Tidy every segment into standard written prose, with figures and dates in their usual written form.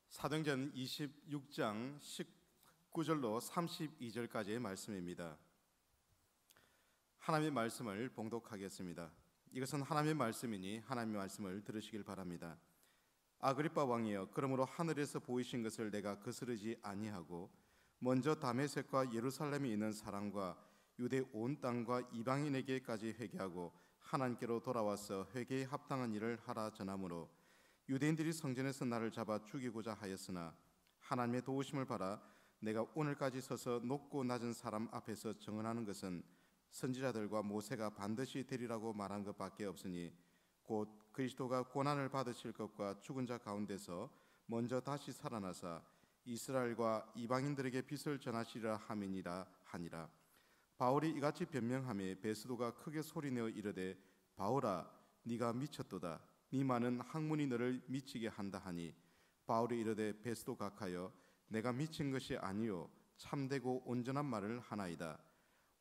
사도행전 26장 19절로 32절까지의 말씀입니다. 하나님의 말씀을 봉독하겠습니다. 이것은 하나님의 말씀이니 하나님의 말씀을 들으시길 바랍니다. 아그리빠 왕이여, 그러므로 하늘에서 보이신 것을 내가 거스르지 아니하고 먼저 다메섹과 예루살렘에 있는 사람과 유대 온 땅과 이방인에게까지 회개하고 하나님께로 돌아와서 회개에 합당한 일을 하라 전하므로 유대인들이 성전에서 나를 잡아 죽이고자 하였으나 하나님의 도우심을 바라 내가 오늘까지 서서 높고 낮은 사람 앞에서 증언하는 것은 선지자들과 모세가 반드시 되리라고 말한 것밖에 없으니 곧 그리스도가 고난을 받으실 것과 죽은 자 가운데서 먼저 다시 살아나사 이스라엘과 이방인들에게 빛을 전하시리라 함이니라 하니라. 바울이 이같이 변명하며 베스도가 크게 소리내어 이르되 바울아, 네가 미쳤도다. 네 많은 학문이 너를 미치게 한다 하니 바울이 이르되 베스도 각하여 내가 미친 것이 아니요 참되고 온전한 말을 하나이다.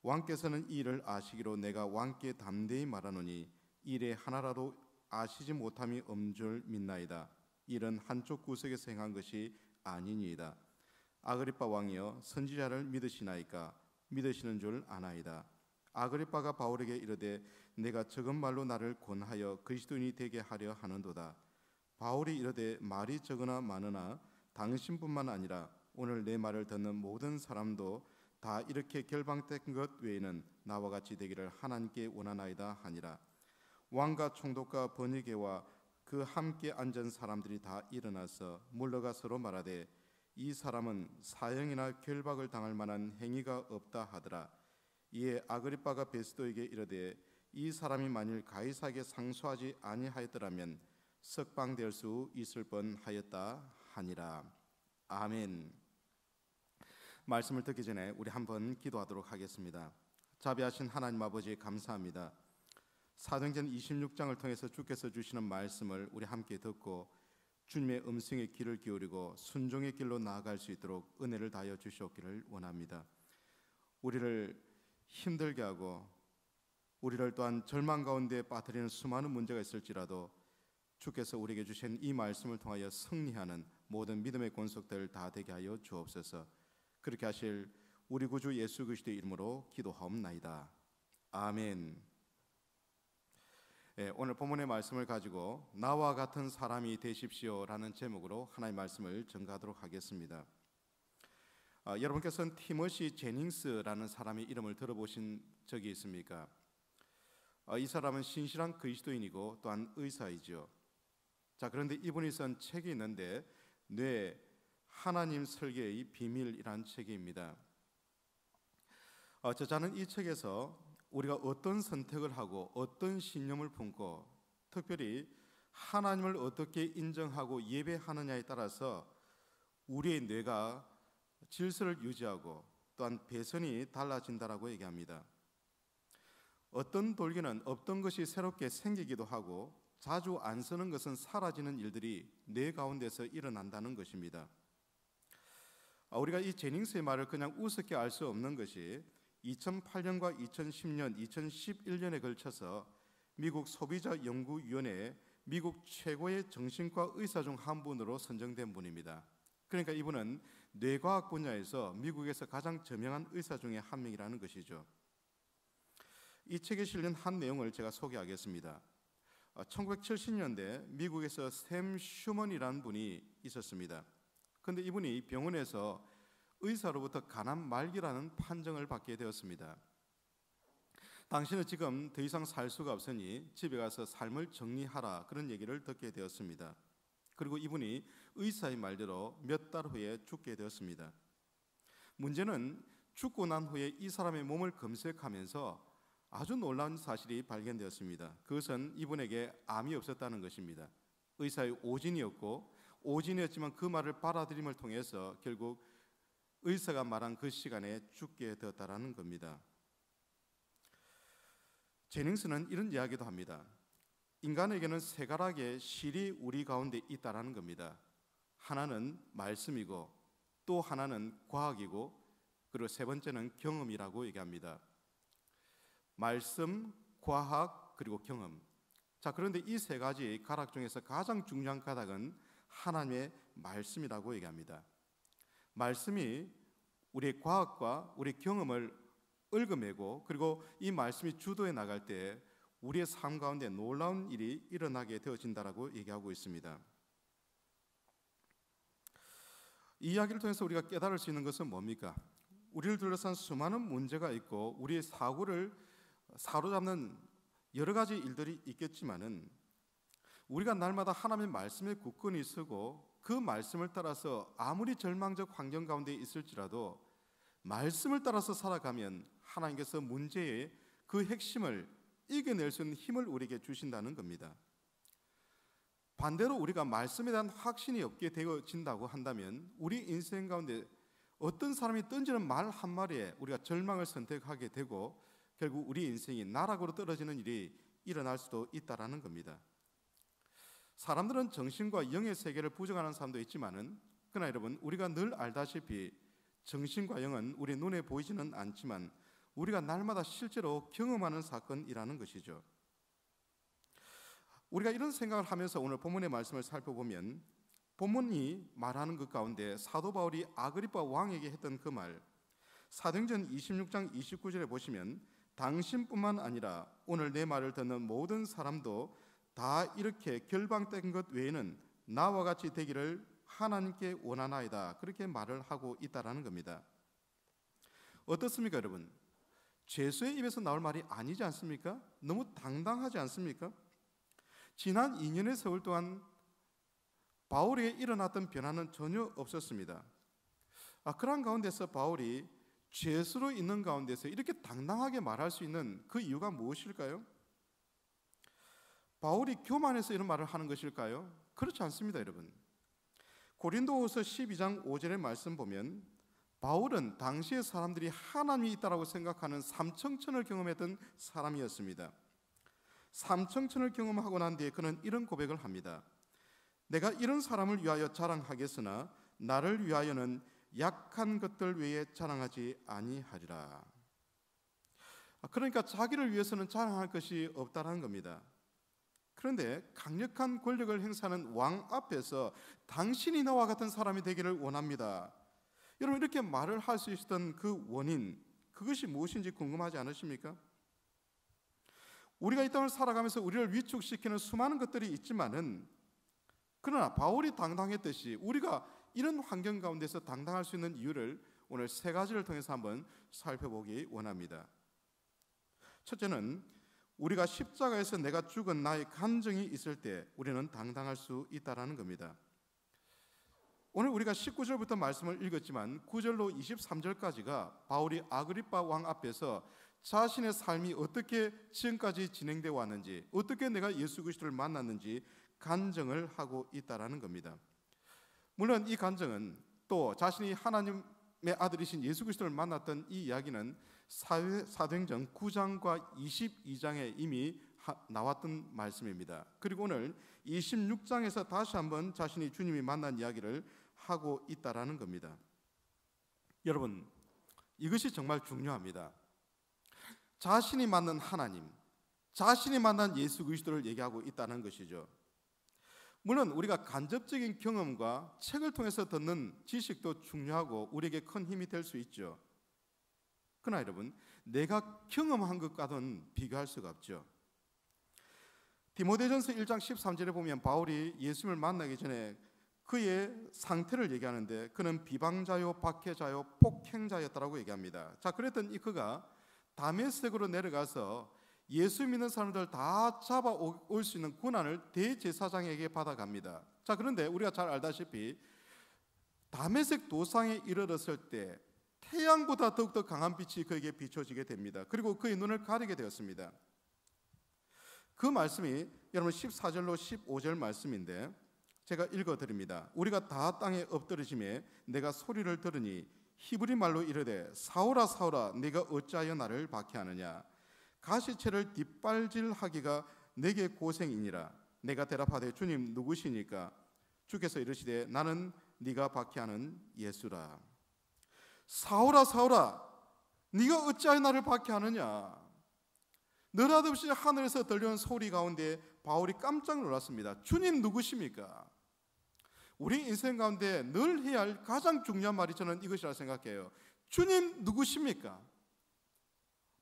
왕께서는 이 일을 아시기로 내가 왕께 담대히 말하노니 일에 하나라도 아시지 못함이 없는 줄 믿나이다. 일은 한쪽 구석에서 행한 것이 아니니이다. 아그리빠 왕이여, 선지자를 믿으시나이까? 믿으시는 줄 아나이다. 아그리빠가 바울에게 이르되 내가 적은 말로 나를 권하여 그리스도인이 되게 하려 하는도다. 바울이 이르되 말이 적으나 많으나 당신뿐만 아니라 오늘 내 말을 듣는 모든 사람도 다 이렇게 결방된 것 외에는 나와 같이 되기를 하나님께 원하나이다 하니라. 왕과 총독과 번이게와 그 함께 앉은 사람들이 다 일어나서 물러가 서로 말하되 이 사람은 사형이나 결박을 당할 만한 행위가 없다 하더라. 이에 아그리빠가 베스도에게 이르되 이 사람이 만일 가이사에게 상소하지 아니하였더라면 석방될 수 있을 뻔하였다 하니라. 아멘. 말씀을 듣기 전에 우리 한번 기도하도록 하겠습니다. 자비하신 하나님 아버지, 감사합니다. 사도행전 26장을 통해서 주께서 주시는 말씀을 우리 함께 듣고 주님의 음성에 귀를 기울이고 순종의 길로 나아갈 수 있도록 은혜를 다하여 주시옵기를 원합니다. 우리를 힘들게 하고 우리를 또한 절망 가운데 빠뜨리는 수많은 문제가 있을지라도 주께서 우리에게 주신 이 말씀을 통하여 승리하는 모든 믿음의 권속들 다 되게 하여 주옵소서. 그렇게 하실 우리 구주 예수 그리스도의 이름으로 기도하옵나이다. 아멘. 오늘 본문의 말씀을 가지고 나와 같은 사람이 되십시오라는 제목으로 하나님의 말씀을 전가하도록 하겠습니다. 여러분께서는 티머시 제닝스라는 사람의 이름을 들어보신 적이 있습니까? 이 사람은 신실한 그리스도인이고 또한 의사이죠. 자, 그런데 이분이 쓴 책이 있는데 뇌 하나님 설계의 비밀이란 책입니다. 저자는 이 책에서 우리가 어떤 선택을 하고 어떤 신념을 품고 특별히 하나님을 어떻게 인정하고 예배하느냐에 따라서 우리의 뇌가 질서를 유지하고 또한 배선이 달라진다라고 얘기합니다. 어떤 돌기는 없던 것이 새롭게 생기기도 하고 자주 안 쓰는 것은 사라지는 일들이 뇌 가운데서 일어난다는 것입니다. 우리가 이 제닝스의 말을 그냥 우습게 알 수 없는 것이 2008년과 2010년, 2011년에 걸쳐서 미국 소비자연구위원회에 미국 최고의 정신과 의사 중 한 분으로 선정된 분입니다. 그러니까 이분은 뇌과학 분야에서 미국에서 가장 저명한 의사 중에 한 명이라는 것이죠. 이 책에 실린 한 내용을 제가 소개하겠습니다. 1970년대 미국에서 샘 슈먼이라는 분이 있었습니다. 그런데 이분이 병원에서 의사로부터 간암 말기라는 판정을 받게 되었습니다. 당신은 지금 더 이상 살 수가 없으니 집에 가서 삶을 정리하라, 그런 얘기를 듣게 되었습니다. 그리고 이분이 의사의 말대로 몇 달 후에 죽게 되었습니다. 문제는 죽고 난 후에 이 사람의 몸을 검색하면서 아주 놀라운 사실이 발견되었습니다. 그것은 이분에게 암이 없었다는 것입니다. 의사의 오진이었고 오진이었지만 그 말을 받아들임을 통해서 결국 의사가 말한 그 시간에 죽게 되었다는 겁니다. 제닝스는 이런 이야기도 합니다. 인간에게는 세 가락의 실이 우리 가운데 있다라는 겁니다. 하나는 말씀이고 또 하나는 과학이고 그리고 세 번째는 경험이라고 얘기합니다. 말씀, 과학, 그리고 경험. 자, 그런데 이 세 가지 가락 중에서 가장 중요한 가락은 하나님의 말씀이라고 얘기합니다. 말씀이 우리의 과학과 우리의 경험을 얽어매고 그리고 이 말씀이 주도해 나갈 때 우리의 삶 가운데 놀라운 일이 일어나게 되어진다라고 얘기하고 있습니다. 이 이야기를 통해서 우리가 깨달을 수 있는 것은 뭡니까? 우리를 둘러싼 수많은 문제가 있고 우리의 사고를 사로잡는 여러 가지 일들이 있겠지만은 우리가 날마다 하나님의 말씀에 굳건히 서고 그 말씀을 따라서 아무리 절망적 환경 가운데 있을지라도 말씀을 따라서 살아가면 하나님께서 문제의 그 핵심을 이겨낼 수 있는 힘을 우리에게 주신다는 겁니다. 반대로 우리가 말씀에 대한 확신이 없게 되어진다고 한다면 우리 인생 가운데 어떤 사람이 던지는 말 한마디에 우리가 절망을 선택하게 되고 결국 우리 인생이 나락으로 떨어지는 일이 일어날 수도 있다라는 겁니다. 사람들은 정신과 영의 세계를 부정하는 사람도 있지만은 그러나 여러분 우리가 늘 알다시피 정신과 영은 우리 눈에 보이지는 않지만 우리가 날마다 실제로 경험하는 사건이라는 것이죠. 우리가 이런 생각을 하면서 오늘 본문의 말씀을 살펴보면 본문이 말하는 것 가운데 사도 바울이 아그리빠 왕에게 했던 그 말 사도행전 26장 29절에 보시면 당신뿐만 아니라 오늘 내 말을 듣는 모든 사람도 다 이렇게 결방된 것 외에는 나와 같이 되기를 하나님께 원하나이다 그렇게 말을 하고 있다라는 겁니다. 어떻습니까 여러분? 죄수의 입에서 나올 말이 아니지 않습니까? 너무 당당하지 않습니까? 지난 2년의 세월 동안 바울에게 일어났던 변화는 전혀 없었습니다. 그런 가운데서 바울이 죄수로 있는 가운데서 이렇게 당당하게 말할 수 있는 그 이유가 무엇일까요? 바울이 교만해서 이런 말을 하는 것일까요? 그렇지 않습니다 여러분. 고린도후서 12장 5절의 말씀 보면 바울은 당시의 사람들이 하나님이 있다라고 생각하는 삼청천을 경험했던 사람이었습니다. 삼청천을 경험하고 난 뒤에 그는 이런 고백을 합니다. 내가 이런 사람을 위하여 자랑하겠으나 나를 위하여는 약한 것들 외에 자랑하지 아니하리라. 그러니까 자기를 위해서는 자랑할 것이 없다라는 겁니다. 그런데 강력한 권력을 행사하는 왕 앞에서 당신이 나와 같은 사람이 되기를 원합니다. 여러분 이렇게 말을 할 수 있었던 그 원인 그것이 무엇인지 궁금하지 않으십니까? 우리가 이 땅을 살아가면서 우리를 위축시키는 수많은 것들이 있지만은 그러나 바울이 당당했듯이 우리가 이런 환경 가운데서 당당할 수 있는 이유를 오늘 세 가지를 통해서 한번 살펴보기 원합니다. 첫째는 우리가 십자가에서 내가 죽은 나의 감정이 있을 때 우리는 당당할 수 있다라는 겁니다. 오늘 우리가 19절부터 말씀을 읽었지만 9절로 23절까지가 바울이 아그리빠 왕 앞에서 자신의 삶이 어떻게 지금까지 진행되어 왔는지 어떻게 내가 예수 그리스도를 만났는지 간증을 하고 있다라는 겁니다. 물론 이 간증은 또 자신이 하나님의 아들이신 예수 그리스도를 만났던 이 이야기는 사도행전 9장과 22장에 이미 나왔던 말씀입니다. 그리고 오늘 26장에서 다시 한번 자신이 주님이 만난 이야기를 하고 있다라는 겁니다. 여러분 이것이 정말 중요합니다. 자신이 만난 하나님, 자신이 만난 예수 그리스도를 얘기하고 있다는 것이죠. 물론 우리가 간접적인 경험과 책을 통해서 듣는 지식도 중요하고 우리에게 큰 힘이 될 수 있죠. 그러나 여러분 내가 경험한 것과는 비교할 수가 없죠. 디모데전서 1장 13절에 보면 바울이 예수님을 만나기 전에 그의 상태를 얘기하는데 그는 비방자요 박해자요 폭행자였다라고 얘기합니다. 자 그랬던 이 그가 다메섹으로 내려가서 예수 믿는 사람들 다 잡아올 수 있는 권한을 대제사장에게 받아갑니다. 자 그런데 우리가 잘 알다시피 다메섹 도상에 이르렀을 때 태양보다 더욱더 강한 빛이 그에게 비춰지게 됩니다. 그리고 그의 눈을 가리게 되었습니다. 그 말씀이 여러분 14절로 15절 말씀인데 제가 읽어드립니다. 우리가 다 땅에 엎드러짐에 내가 소리를 들으니 히브리 말로 이르되 사울아 사울아 네가 어찌하여 나를 박해하느냐 가시채를 뒷발질하기가 내게 고생이니라. 내가 대답하되 주님 누구시니까? 주께서 이르시되 나는 네가 박해하는 예수라. 사울아 사울아 네가 어찌하여 나를 박해하느냐. 느닷없이 하늘에서 들려온 소리 가운데 바울이 깜짝 놀랐습니다. 주님 누구십니까? 우리 인생 가운데 늘 해야 할 가장 중요한 말이 저는 이것이라 생각해요. 주님 누구십니까?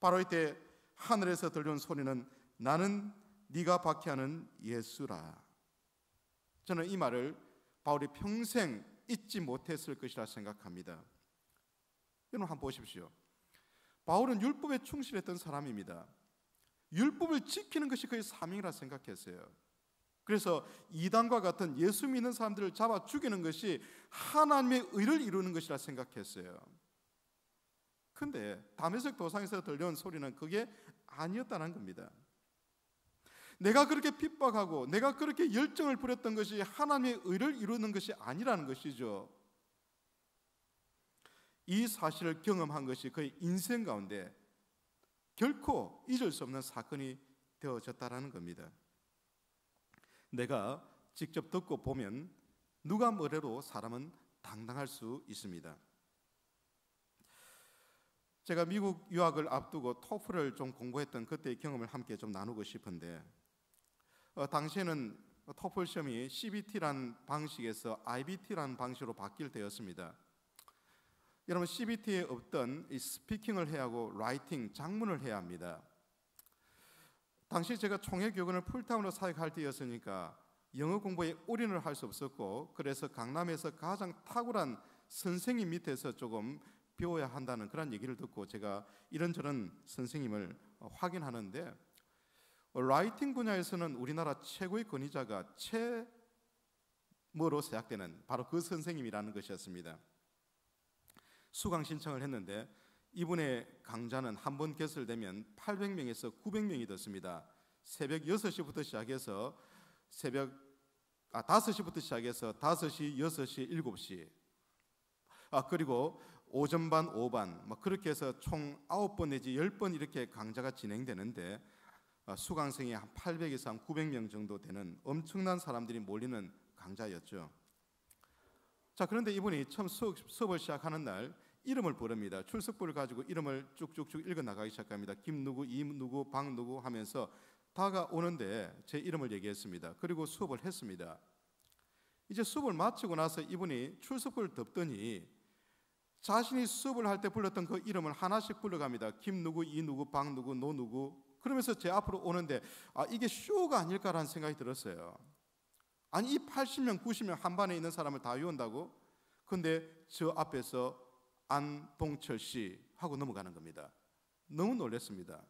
바로 이때 하늘에서 들려온 소리는 나는 네가 박해하는 예수라. 저는 이 말을 바울이 평생 잊지 못했을 것이라 생각합니다. 여러분 한번 보십시오. 바울은 율법에 충실했던 사람입니다. 율법을 지키는 것이 그의 사명이라 생각했어요. 그래서 이단과 같은 예수 믿는 사람들을 잡아 죽이는 것이 하나님의 의를 이루는 것이라 생각했어요. 근데 다메섹 도상에서 들려온 소리는 그게 아니었다는 겁니다. 내가 그렇게 핍박하고 내가 그렇게 열정을 부렸던 것이 하나님의 의를 이루는 것이 아니라는 것이죠. 이 사실을 경험한 것이 그의 인생 가운데 결코 잊을 수 없는 사건이 되어졌다는 겁니다. 내가 직접 듣고 보면 누가 뭐래도 사람은 당당할 수 있습니다. 제가 미국 유학을 앞두고 토플을 좀 공부했던 그때의 경험을 함께 좀 나누고 싶은데, 당시에는 토플 시험이 CBT라는 방식에서 IBT라는 방식으로 바뀔 때였습니다. 여러분, CBT에 없던 이 스피킹을 해야 하고 라이팅, 작문을 해야 합니다. 당시 제가 총회교근을 풀타임으로 사역할 때였으니까 영어 공부에 올인을 할 수 없었고, 그래서 강남에서 가장 탁월한 선생님 밑에서 조금 배워야 한다는 그런 얘기를 듣고 제가 이런저런 선생님을 확인하는데, 라이팅 분야에서는 우리나라 최고의 권위자가 최모로 시작되는 바로 그 선생님이라는 것이었습니다. 수강 신청을 했는데 이분의 강좌는 한 번 개설되면 800명에서 900명이 됐습니다. 새벽 6시부터 시작해서 5시부터 시작해서 5시, 6시, 7시, 그리고 오전 반, 오후 반, 그렇게 해서 총 9번 내지 10번 이렇게 강좌가 진행되는데, 수강생이 한 800에서 한 900명 정도 되는 엄청난 사람들이 몰리는 강좌였죠. 자, 그런데 이분이 처음 수업을 시작하는 날 이름을 부릅니다. 출석부를 가지고 이름을 쭉쭉쭉 읽어 나가기 시작합니다. 김 누구, 이 누구, 박 누구 하면서 다가오는데 제 이름을 얘기했습니다. 그리고 수업을 했습니다. 이제 수업을 마치고 나서 이분이 출석부를 덮더니 자신이 수업을 할 때 불렀던 그 이름을 하나씩 불러갑니다. 김 누구, 이 누구, 박 누구, 노 누구. 그러면서 제 앞으로 오는데 이게 쇼가 아닐까라는 생각이 들었어요. 아니, 이 80명, 90명 한 반에 있는 사람을 다 외운다고? 근데 저 앞에서 안동철 씨 하고 넘어가는 겁니다. 너무 놀랐습니다.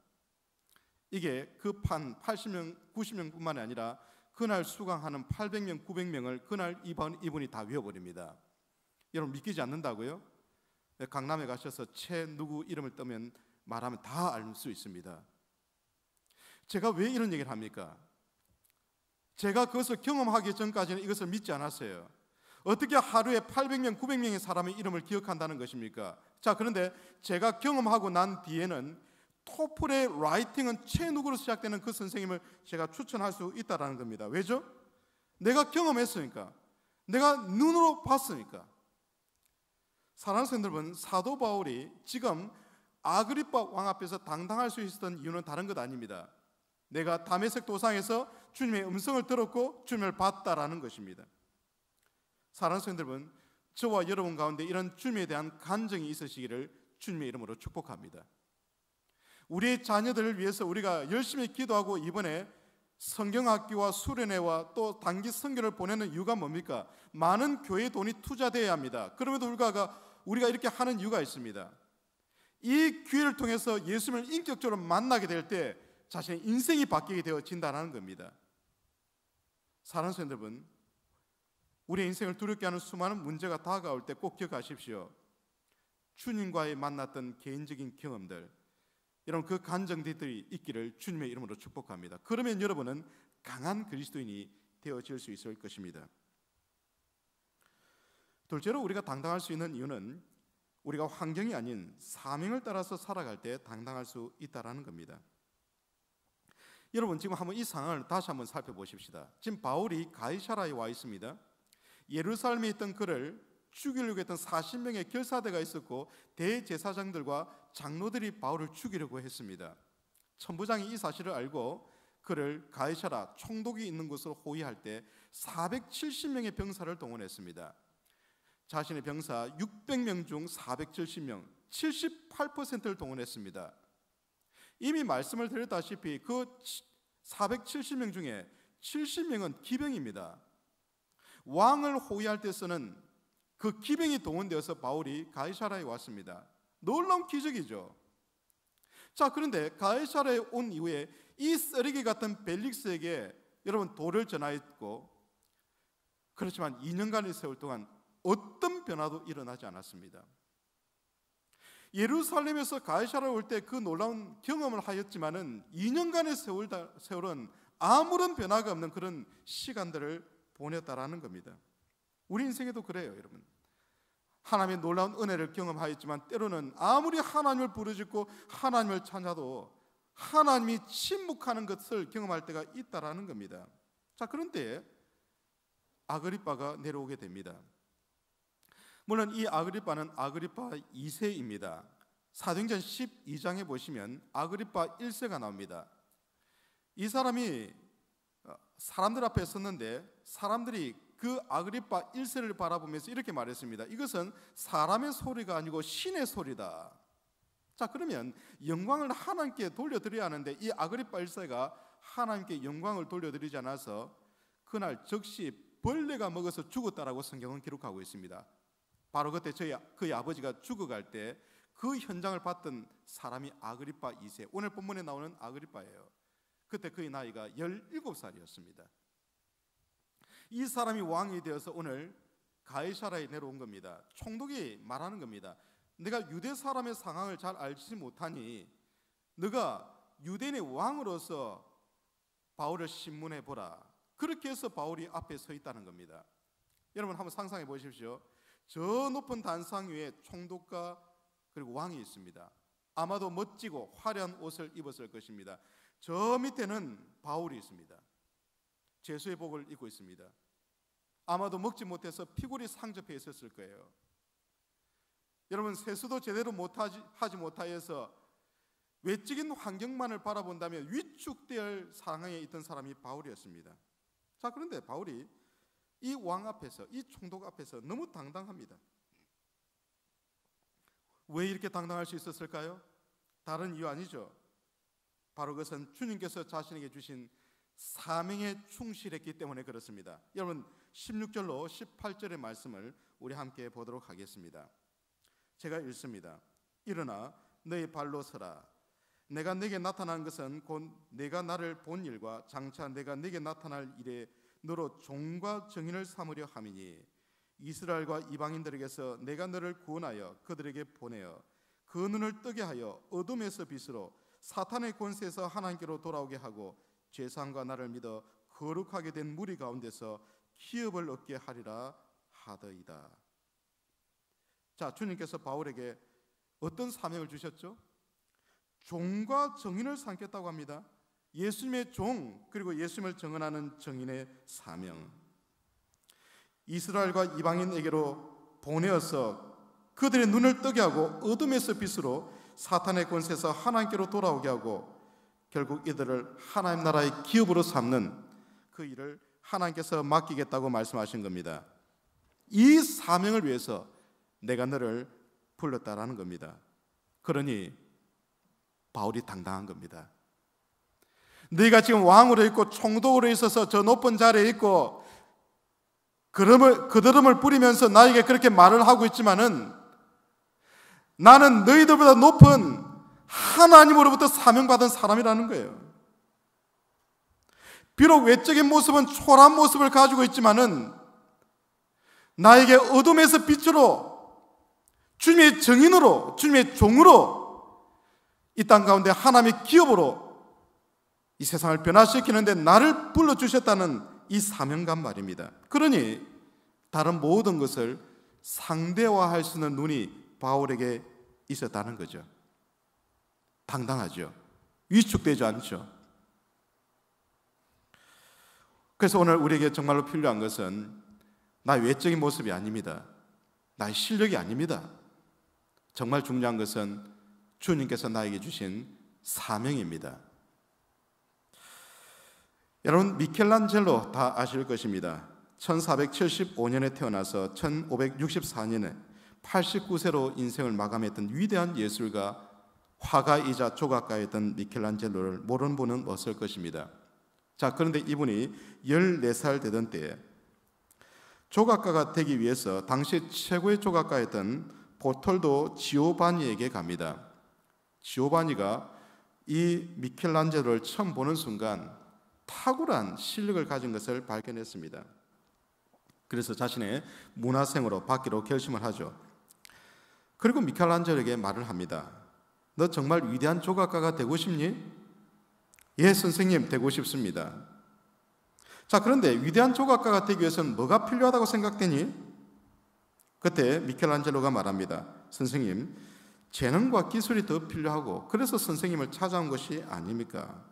이게 그 판 80명, 90명뿐만이 아니라 그날 수강하는 800명, 900명을 그날 이분이 다 외워버립니다. 여러분 믿기지 않는다고요? 강남에 가셔서 최 누구 이름을 뜨면 말하면 다 알 수 있습니다. 제가 왜 이런 얘기를 합니까? 제가 그것을 경험하기 전까지는 이것을 믿지 않았어요. 어떻게 하루에 800명, 900명의 사람의 이름을 기억한다는 것입니까? 자, 그런데 제가 경험하고 난 뒤에는 토플의 라이팅은 최누구로 시작되는 그 선생님을 제가 추천할 수 있다는 겁니다. 왜죠? 내가 경험했으니까, 내가 눈으로 봤으니까. 사랑하는 성도 여러분, 사도 바울이 지금 아그리빠 왕 앞에서 당당할 수 있었던 이유는 다른 것 아닙니다. 내가 다메섹 도상에서 주님의 음성을 들었고 주님을 봤다라는 것입니다. 사랑하는 성도 여러분, 저와 여러분 가운데 이런 주님에 대한 간증이 있으시기를 주님의 이름으로 축복합니다. 우리의 자녀들을 위해서 우리가 열심히 기도하고 이번에 성경학교와 수련회와 또 단기 선교를 보내는 이유가 뭡니까? 많은 교회 돈이 투자되어야 합니다. 그럼에도 불구하고 우리가 이렇게 하는 이유가 있습니다. 이 기회를 통해서 예수님을 인격적으로 만나게 될 때 자신의 인생이 바뀌게 되어진다는 겁니다. 사랑하는 성도 여러분, 우리의 인생을 두렵게 하는 수많은 문제가 다가올 때 꼭 기억하십시오. 주님과의 만났던 개인적인 경험들, 여러분 그 간증들이 있기를 주님의 이름으로 축복합니다. 그러면 여러분은 강한 그리스도인이 되어질 수 있을 것입니다. 둘째로 우리가 당당할 수 있는 이유는 우리가 환경이 아닌 사명을 따라서 살아갈 때 당당할 수 있다는 겁니다. 여러분 지금 한번 이 상황을 다시 한번 살펴보십시다. 지금 바울이 가이사라에 와 있습니다. 예루살렘에 있던 그를 죽이려고 했던 40명의 결사대가 있었고 대제사장들과 장로들이 바울을 죽이려고 했습니다. 천부장이 이 사실을 알고 그를 가이사라 총독이 있는 곳으로 호위할 때 470명의 병사를 동원했습니다. 자신의 병사 600명 중 470명, 78%를 동원했습니다. 이미 말씀을 드렸다시피 그 470명 중에 70명은 기병입니다. 왕을 호위할 때 쓰는 그 기병이 동원되어서 바울이 가이사랴에 왔습니다. 놀라운 기적이죠. 자, 그런데 가이사랴에 온 이후에 이 쓰레기 같은 벨릭스에게 여러분 도를 전하였고, 그렇지만 2년간의 세월 동안 어떤 변화도 일어나지 않았습니다. 예루살렘에서 가이사랴에 올 때 그 놀라운 경험을 하였지만은 2년간의 세월은 아무런 변화가 없는 그런 시간들을 보냈다라는 겁니다. 우리 인생에도 그래요, 여러분. 하나님의 놀라운 은혜를 경험하였지만 때로는 아무리 하나님을 부르짖고 하나님을 찾아도 하나님이 침묵하는 것을 경험할 때가 있다라는 겁니다. 자, 그런 때에 아그리빠가 내려오게 됩니다. 물론 이 아그리빠는 아그리빠 2세입니다. 사도행전 12장에 보시면 아그리빠 1세가 나옵니다. 이 사람이 사람들 앞에 섰는데 사람들이 그 아그리빠 1세를 바라보면서 이렇게 말했습니다. 이것은 사람의 소리가 아니고 신의 소리다. 자, 그러면 영광을 하나님께 돌려드려야 하는데 이 아그리빠 1세가 하나님께 영광을 돌려드리지 않아서 그날 즉시 벌레가 먹어서 죽었다라고 성경은 기록하고 있습니다. 바로 그때 그의 아버지가 죽어갈 때 그 현장을 봤던 사람이 아그리빠 2세, 오늘 본문에 나오는 아그리빠예요. 그때 그의 나이가 17살이었습니다. 이 사람이 왕이 되어서 오늘 가이사랴에 내려온 겁니다. 총독이 말하는 겁니다. 내가 유대 사람의 상황을 잘 알지 못하니 너가 유대인의 왕으로서 바울을 신문해 보라. 그렇게 해서 바울이 앞에 서 있다는 겁니다. 여러분 한번 상상해 보십시오. 저 높은 단상 위에 총독과 그리고 왕이 있습니다. 아마도 멋지고 화려한 옷을 입었을 것입니다. 저 밑에는 바울이 있습니다. 제수의 복을 입고 있습니다. 아마도 먹지 못해서 피골이 상접해 있었을 거예요. 여러분 세수도 제대로 하지 못하여서 외적인 환경만을 바라본다면 위축될 상황에 있던 사람이 바울이었습니다. 자, 그런데 바울이 이 왕 앞에서, 이 총독 앞에서 너무 당당합니다. 왜 이렇게 당당할 수 있었을까요? 다른 이유 아니죠. 바로 그것은 주님께서 자신에게 주신 사명에 충실했기 때문에 그렇습니다. 여러분 16절로 18절의 말씀을 우리 함께 보도록 하겠습니다. 제가 읽습니다. 일어나 너희 발로 서라. 내가 네게 나타난 것은 곧 내가 나를 본 일과 장차 내가 네게 나타날 일에 너로 종과 증인을 삼으려 함이니 이스라엘과 이방인들에게서 내가 너를 구원하여 그들에게 보내어 그 눈을 뜨게 하여 어둠에서 빛으로 사탄의 권세에서 하나님께로 돌아오게 하고 죄사함과 나를 믿어 거룩하게 된 무리 가운데서 기업을 얻게 하리라 하더이다. 자, 주님께서 바울에게 어떤 사명을 주셨죠? 종과 증인을 삼겠다고 합니다. 예수님의 종, 그리고 예수님을 증언하는 증인의 사명. 이스라엘과 이방인에게로 보내어서 그들의 눈을 뜨게 하고 어둠에서 빛으로 사탄의 권세에서 하나님께로 돌아오게 하고 결국 이들을 하나님 나라의 기업으로 삼는 그 일을 하나님께서 맡기겠다고 말씀하신 겁니다. 이 사명을 위해서 내가 너를 불렀다라는 겁니다. 그러니 바울이 당당한 겁니다. 네가 지금 왕으로 있고 총독으로 있어서 저 높은 자리에 있고 그들음을 부리면서 나에게 그렇게 말을 하고 있지만은 나는 너희들보다 높은 하나님으로부터 사명받은 사람이라는 거예요. 비록 외적인 모습은 초라한 모습을 가지고 있지만은 나에게 어둠에서 빛으로 주님의 증인으로, 주님의 종으로 이 땅 가운데 하나님의 기업으로 이 세상을 변화시키는데 나를 불러주셨다는 이 사명감 말입니다. 그러니 다른 모든 것을 상대화할 수 있는 눈이 바울에게 있었다는 거죠. 당당하죠. 위축되지 않죠. 그래서 오늘 우리에게 정말로 필요한 것은 나의 외적인 모습이 아닙니다. 나의 실력이 아닙니다. 정말 중요한 것은 주님께서 나에게 주신 사명입니다. 여러분, 미켈란젤로 다 아실 것입니다. 1475년에 태어나서 1564년에 89세로 인생을 마감했던 위대한 예술가, 화가이자 조각가였던 미켈란젤로를 모르는 분은 없을 것입니다. 자, 그런데 이분이 14살 되던 때에 조각가가 되기 위해서 당시 최고의 조각가였던 보톨도 지오바니에게 갑니다. 지오바니가 이 미켈란젤로를 처음 보는 순간 탁월한 실력을 가진 것을 발견했습니다. 그래서 자신의 문화생으로 받기로 결심을 하죠. 그리고 미켈란젤로에게 말을 합니다. 너 정말 위대한 조각가가 되고 싶니? 예, 선생님, 되고 싶습니다. 자, 그런데 위대한 조각가가 되기 위해서는 뭐가 필요하다고 생각되니? 그때 미켈란젤로가 말합니다. 선생님, 재능과 기술이 더 필요하고 그래서 선생님을 찾아온 것이 아닙니까?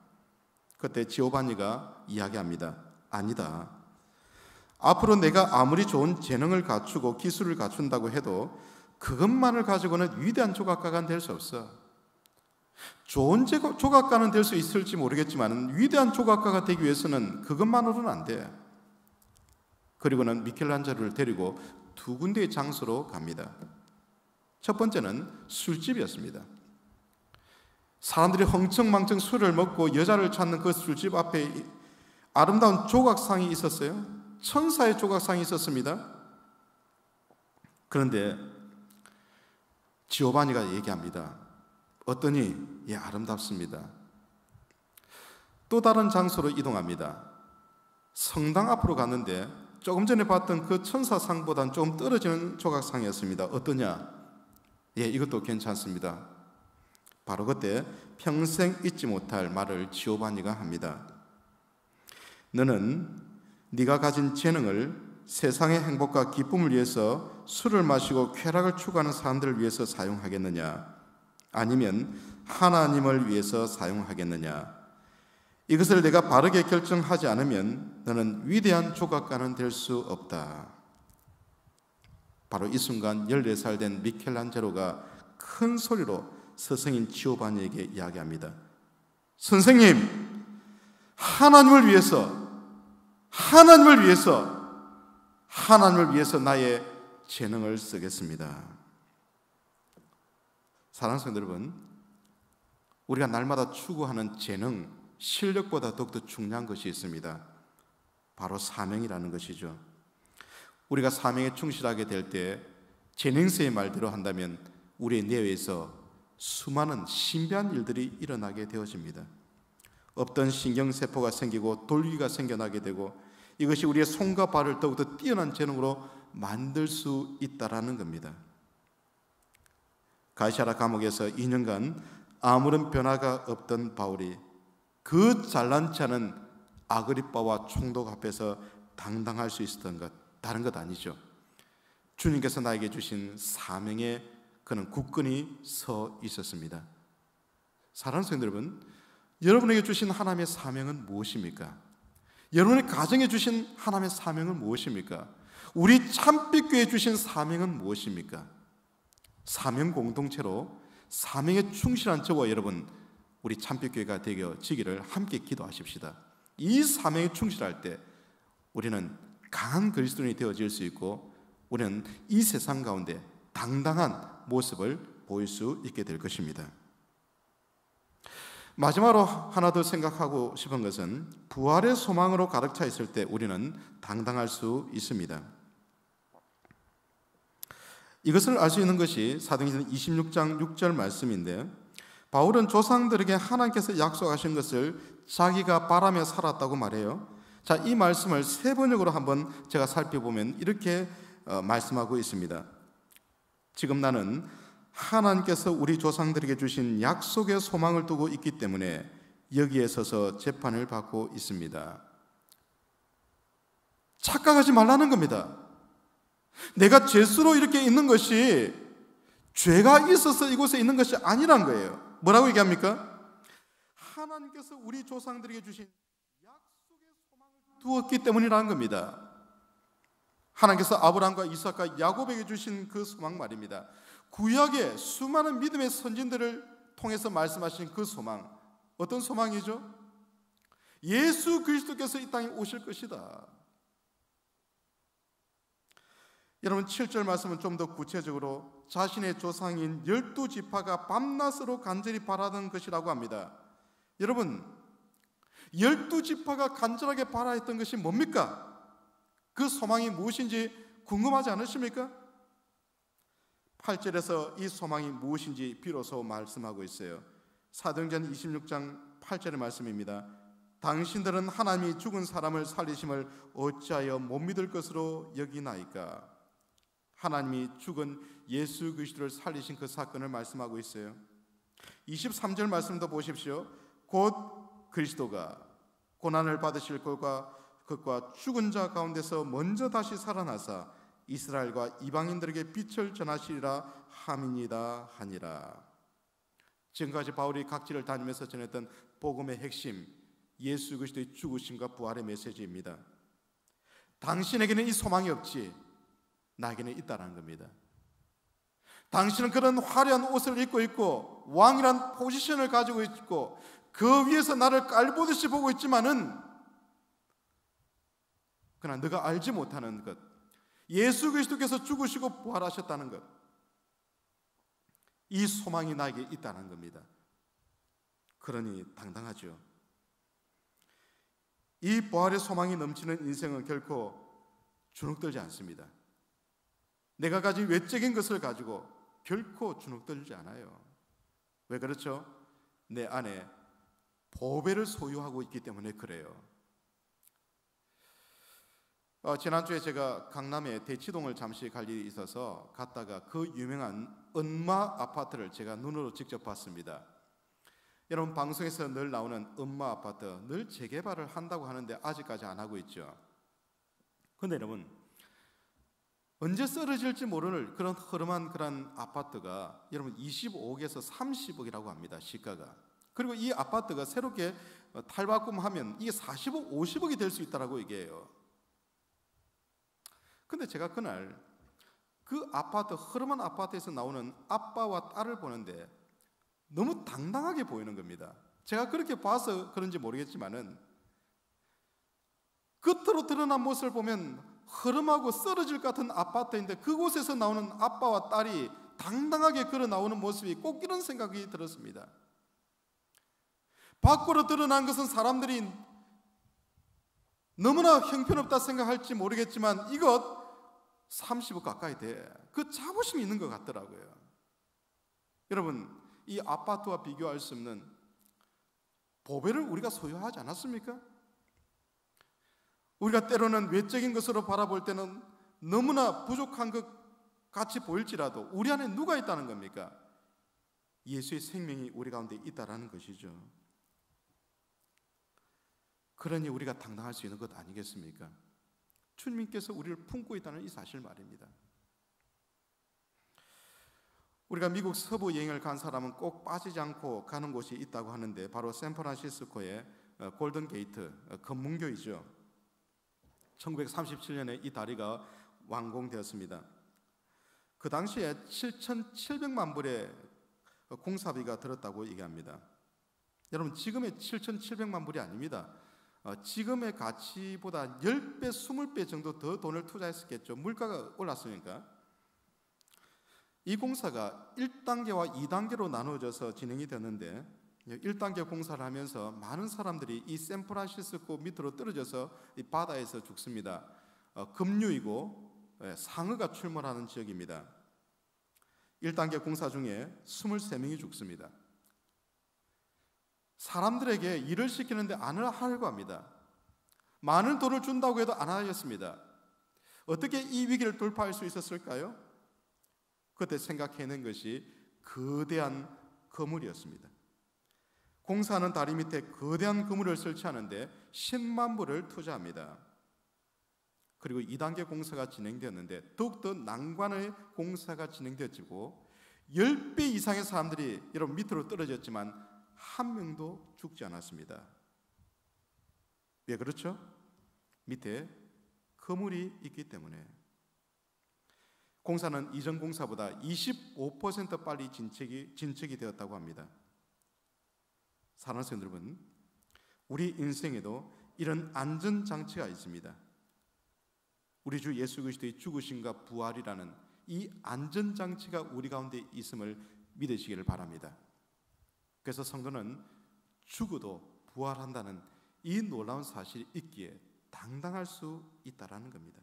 그때 지오바니가 이야기합니다. 아니다. 앞으로 내가 아무리 좋은 재능을 갖추고 기술을 갖춘다고 해도 그것만을 가지고는 위대한 조각가가 될 수 없어. 좋은 조각가는 될 수 있을지 모르겠지만 위대한 조각가가 되기 위해서는 그것만으로는 안 돼. 그리고는 미켈란젤로를 데리고 두 군데의 장소로 갑니다. 첫 번째는 술집이었습니다. 사람들이 흥청망청 술을 먹고 여자를 찾는 그 술집 앞에 아름다운 조각상이 있었어요. 천사의 조각상이 있었습니다. 그런데 지오바니가 얘기합니다. 어떠니? 예, 아름답습니다. 또 다른 장소로 이동합니다. 성당 앞으로 갔는데 조금 전에 봤던 그 천사상보다는 조금 떨어지는 조각상이었습니다. 어떠냐? 예, 이것도 괜찮습니다. 바로 그때 평생 잊지 못할 말을 지오바니가 합니다. 너는 네가 가진 재능을 세상의 행복과 기쁨을 위해서 술을 마시고 쾌락을 추구하는 사람들을 위해서 사용하겠느냐? 아니면 하나님을 위해서 사용하겠느냐? 이것을 내가 바르게 결정하지 않으면 너는 위대한 조각가는 될 수 없다. 바로 이 순간 14살 된 미켈란젤로가 큰 소리로 스승인 지오바니에게 이야기합니다. 선생님, 하나님을 위해서 나의 재능을 쓰겠습니다. 사랑하는 성도 여러분, 우리가 날마다 추구하는 재능, 실력보다 더욱더 중요한 것이 있습니다. 바로 사명이라는 것이죠. 우리가 사명에 충실하게 될 때 제닝스의 말대로 한다면 우리의 내외에서 수많은 신비한 일들이 일어나게 되어집니다. 없던 신경세포가 생기고 돌기가 생겨나게 되고 이것이 우리의 손과 발을 더욱더 뛰어난 재능으로 만들 수 있다라는 겁니다. 가이사랴 감옥에서 2년간 아무런 변화가 없던 바울이 그 잘난 체하는 아그리빠와 총독 앞에서 당당할 수 있었던 것, 다른 것 아니죠. 주님께서 나에게 주신 사명에 그는 굳건히 서 있었습니다. 사랑하는 성도 여러분, 여러분에게 주신 하나님의 사명은 무엇입니까? 여러분의 가정에 주신 하나님의 사명은 무엇입니까? 우리 참빛교회에 주신 사명은 무엇입니까? 사명 공동체로 사명에 충실한 저와 여러분, 우리 참빛교회가 되어지기를 함께 기도하십시다. 이 사명에 충실할 때 우리는 강한 그리스도인이 되어질 수 있고 우리는 이 세상 가운데 당당한 모습을 보일 수 있게 될 것입니다. 마지막으로 하나 더 생각하고 싶은 것은 부활의 소망으로 가득 차 있을 때 우리는 당당할 수 있습니다. 이것을 알 수 있는 것이 사도행전 26장 6절 말씀인데, 바울은 조상들에게 하나님께서 약속하신 것을 자기가 바라며 살았다고 말해요. 자, 이 말씀을 세 번역으로 한번 제가 살펴보면 이렇게 말씀하고 있습니다. 지금 나는 하나님께서 우리 조상들에게 주신 약속의 소망을 두고 있기 때문에 여기에 서서 재판을 받고 있습니다. 착각하지 말라는 겁니다. 내가 죄수로 이렇게 있는 것이 죄가 있어서 이곳에 있는 것이 아니란 거예요. 뭐라고 얘기합니까? 하나님께서 우리 조상들에게 주신 약속의 소망을 두었기 때문이라는 겁니다. 하나님께서 아브라함과 이삭과 야곱에게 주신 그 소망 말입니다. 구약의 수많은 믿음의 선진들을 통해서 말씀하신 그 소망, 어떤 소망이죠? 예수 그리스도께서 이 땅에 오실 것이다. 여러분 7절 말씀은 좀 더 구체적으로 자신의 조상인 12지파가 밤낮으로 간절히 바라던 것이라고 합니다. 여러분 12지파가 간절하게 바라했던 것이 뭡니까? 그 소망이 무엇인지 궁금하지 않으십니까? 8절에서 이 소망이 무엇인지 비로소 말씀하고 있어요. 사도행전 26장 8절의 말씀입니다. 당신들은 하나님이 죽은 사람을 살리심을 어찌하여 못 믿을 것으로 여기나이까? 하나님이 죽은 예수 그리스도를 살리신 그 사건을 말씀하고 있어요. 23절 말씀도 보십시오. 곧 그리스도가 고난을 받으실 것과 죽은 자 가운데서 먼저 다시 살아나사 이스라엘과 이방인들에게 빛을 전하시리라 함이니이다 하니라. 지금까지 바울이 각지를 다니면서 전했던 복음의 핵심, 예수 그리스도의 죽으심과 부활의 메시지입니다. 당신에게는 이 소망이 없지, 나에게는 있다는 겁니다. 당신은 그런 화려한 옷을 입고 있고 왕이란 포지션을 가지고 있고 그 위에서 나를 깔보듯이 보고 있지만은 그러나 네가 알지 못하는 것, 예수 그리스도께서 죽으시고 부활하셨다는 것, 이 소망이 나에게 있다는 겁니다. 그러니 당당하죠. 이 부활의 소망이 넘치는 인생은 결코 주눅들지 않습니다. 내가 가진 외적인 것을 가지고 결코 주눅들지 않아요. 왜 그렇죠? 내 안에 보배를 소유하고 있기 때문에 그래요. 지난주에 제가 강남의 대치동을 잠시 갈 일이 있어서 갔다가 그 유명한 은마 아파트를 제가 눈으로 직접 봤습니다. 여러분 방송에서 늘 나오는 은마 아파트 늘 재개발을 한다고 하는데 아직까지 안 하고 있죠. 그런데 여러분 언제 쓰러질지 모를 그런 허름한 그런 아파트가 여러분 25억에서 30억이라고 합니다. 시가가. 그리고 이 아파트가 새롭게 탈바꿈하면 이게 40억, 50억이 될 수 있다라고 얘기해요. 근데 제가 그날 그 아파트, 허름한 아파트에서 나오는 아빠와 딸을 보는데 너무 당당하게 보이는 겁니다. 제가 그렇게 봐서 그런지 모르겠지만은 겉으로 드러난 모습을 보면 허름하고 쓰러질 것 같은 아파트인데 그곳에서 나오는 아빠와 딸이 당당하게 걸어 나오는 모습이 꼭 이런 생각이 들었습니다. 밖으로 드러난 것은 사람들이 너무나 형편없다 생각할지 모르겠지만 이것 30억 가까이 돼. 그 자부심이 있는 것 같더라고요. 여러분 이 아파트와 비교할 수 없는 보배를 우리가 소유하지 않았습니까? 우리가 때로는 외적인 것으로 바라볼 때는 너무나 부족한 것 같이 보일지라도 우리 안에 누가 있다는 겁니까? 예수의 생명이 우리 가운데 있다라는 것이죠. 그러니 우리가 당당할 수 있는 것 아니겠습니까? 주님께서 우리를 품고 있다는 이 사실 말입니다. 우리가 미국 서부 여행을 간 사람은 꼭 빠지지 않고 가는 곳이 있다고 하는데 바로 샌프란시스코의 골든 게이트 검문교이죠. 1937년에 이 다리가 완공되었습니다. 그 당시에 7,700만 불의 공사비가 들었다고 얘기합니다. 여러분 지금의 7,700만 불이 아닙니다. 지금의 가치보다 10배, 20배 정도 더 돈을 투자했었겠죠. 물가가 올랐으니까. 이 공사가 1단계와 2단계로 나누어져서 진행이 되는데 1단계 공사를 하면서 많은 사람들이 이 샌프란시스코 밑으로 떨어져서 이 바다에서 죽습니다. 급류이고 상어가 출몰하는 지역입니다. 1단계 공사 중에 23명이 죽습니다. 사람들에게 일을 시키는데 안 하려고 합니다. 많은 돈을 준다고 해도 안 하였습니다. 어떻게 이 위기를 돌파할 수 있었을까요? 그때 생각해낸 것이 거대한 거물이었습니다. 공사하는 다리 밑에 거대한 그물을 설치하는데 10만 불을 투자합니다. 그리고 2단계 공사가 진행되었는데 더욱더 난관의 공사가 진행되어지고 10배 이상의 사람들이 여러분 밑으로 떨어졌지만 한 명도 죽지 않았습니다. 왜 그렇죠? 밑에 그물이 있기 때문에. 공사는 이전 공사보다 25% 빨리 진척이 되었다고 합니다. 사랑하는 여러분, 우리 인생에도 이런 안전장치가 있습니다. 우리 주 예수 그리스도의 죽으심과 부활이라는 이 안전장치가 우리 가운데 있음을 믿으시기를 바랍니다. 그래서 성도는 죽어도 부활한다는 이 놀라운 사실이 있기에 당당할 수 있다라는 겁니다.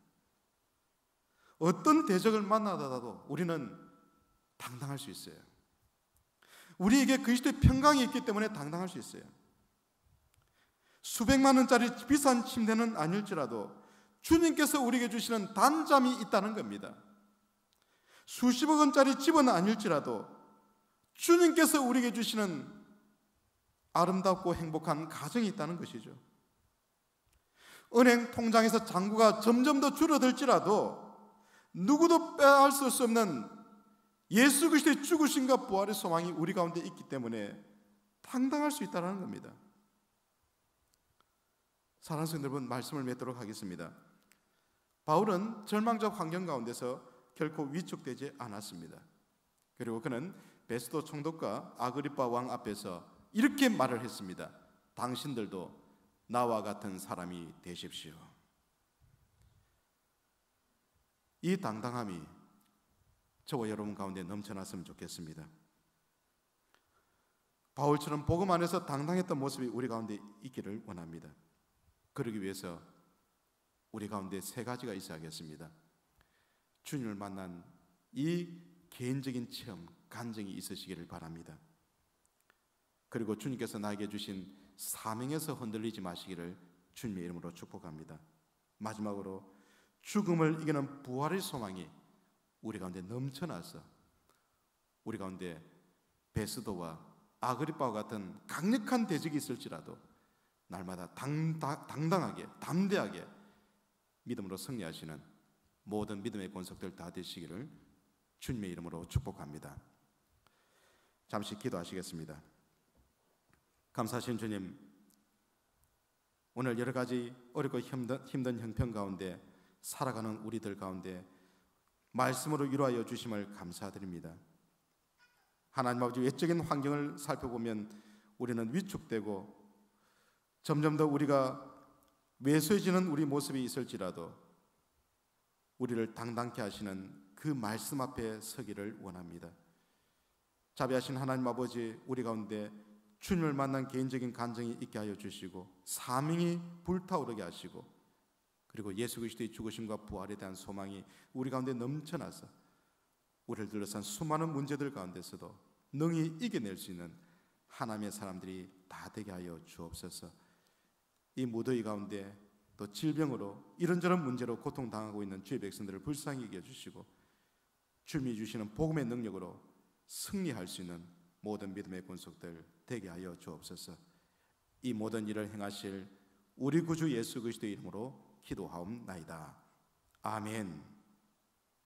어떤 대적을 만나더라도 우리는 당당할 수 있어요. 우리에게 그리스도의 평강이 있기 때문에 당당할 수 있어요. 수백만 원짜리 비싼 침대는 아닐지라도 주님께서 우리에게 주시는 단잠이 있다는 겁니다. 수십억 원짜리 집은 아닐지라도 주님께서 우리에게 주시는 아름답고 행복한 가정이 있다는 것이죠. 은행 통장에서 잔고가 점점 더 줄어들지라도 누구도 빼앗을 수 없는 예수 그리스도의 죽으심과 부활의 소망이 우리 가운데 있기 때문에 당당할 수 있다는 겁니다. 사랑하는 성도 여러분, 말씀을 맺도록 하겠습니다. 바울은 절망적 환경 가운데서 결코 위축되지 않았습니다. 그리고 그는 베스도 총독과 아그리빠 왕 앞에서 이렇게 말을 했습니다. 당신들도 나와 같은 사람이 되십시오. 이 당당함이 저와 여러분 가운데 넘쳐났으면 좋겠습니다. 바울처럼 복음 안에서 당당했던 모습이 우리 가운데 있기를 원합니다. 그러기 위해서 우리 가운데 세 가지가 있어야겠습니다. 주님을 만난 이 개인적인 체험, 간증이 있으시기를 바랍니다. 그리고 주님께서 나에게 주신 사명에서 흔들리지 마시기를 주님의 이름으로 축복합니다. 마지막으로 죽음을 이기는 부활의 소망이 우리 가운데 넘쳐나서 우리 가운데 베스도와 아그리빠와 같은 강력한 대적이 있을지라도 날마다 당당하게 담대하게 믿음으로 승리하시는 모든 믿음의 권속들 다 되시기를 주님의 이름으로 축복합니다. 잠시 기도하시겠습니다. 감사하신 주님, 오늘 여러 가지 어렵고 힘든 형편 가운데 살아가는 우리들 가운데 말씀으로 위로하여 주심을 감사드립니다. 하나님 아버지, 외적인 환경을 살펴보면 우리는 위축되고 점점 더 우리가 왜소해지는 우리 모습이 있을지라도 우리를 당당케 하시는 그 말씀 앞에 서기를 원합니다. 자비하신 하나님 아버지, 우리 가운데 주님을 만난 개인적인 간증이 있게 하여 주시고 사명이 불타오르게 하시고 그리고 예수 그리스도의 죽으심과 부활에 대한 소망이 우리 가운데 넘쳐나서 우리를 둘러싼 수많은 문제들 가운데서도 능히 이겨낼 수 있는 하나님의 사람들이 다 되게 하여 주옵소서. 이 무더위 가운데 또 질병으로 이런저런 문제로 고통당하고 있는 주의 백성들을 불쌍히 여겨주시고 주님이 주시는 복음의 능력으로 승리할 수 있는 모든 믿음의 권속들 되게 하여 주옵소서. 이 모든 일을 행하실 우리 구주 예수 그리스도의 이름으로 기도하옵나이다. 아멘.